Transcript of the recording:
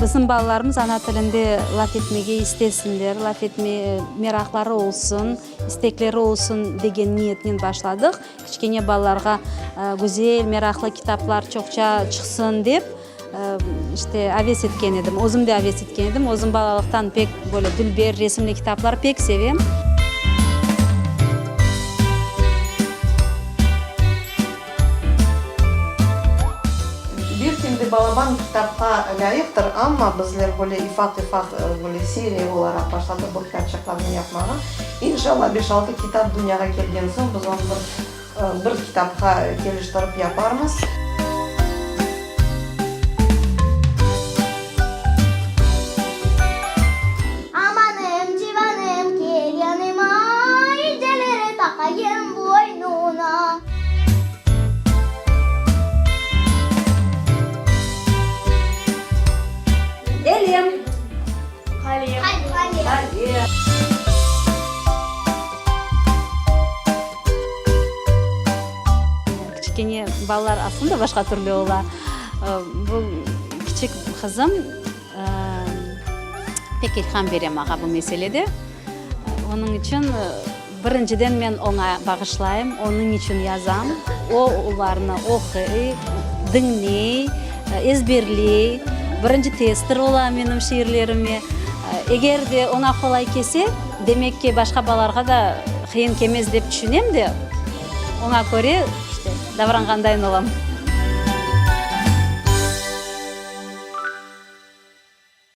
Біздің балаларымыз ана тілінде лаф етмеге істесіндер, лаф етме мерақлары олсын, істеклері олсын деген ниетінен башладық. Кішкене балаларға güzel, мерақлы китаплар чоқча шықсын деп, авес еткен едім. Өзім де авес еткен едім. Өзім балалықтан пек дүлбер, ресімлі китаплар пек севем. Балабан китапқа лайықтыр, амма біздер ифақ серия оларақ башлады бұл кітапшықларын япмаға. Иншалла 5-6 китап дүнияға келген соң, біз оны бір китапқа келіштіріп япармыз. Amanım civanım gel yanıma, incelere takayım boynuna. Elem. Hayır. Кішкене балалар асында башқа түрлі ола. Бұл кішік қызым пек илхам берем аға бұл меселеде. Оның үшін біріншіден мен оңа бағышлайым, оның үшін язам. Оларны оқы, діңней, ezberley. Бірінші тестер ола менің шиірлеріме. Егер де оңа қолай кесе, демекке башқа баларға да қиын кемес деп түшінем де, оңа көре давранғандайын олам.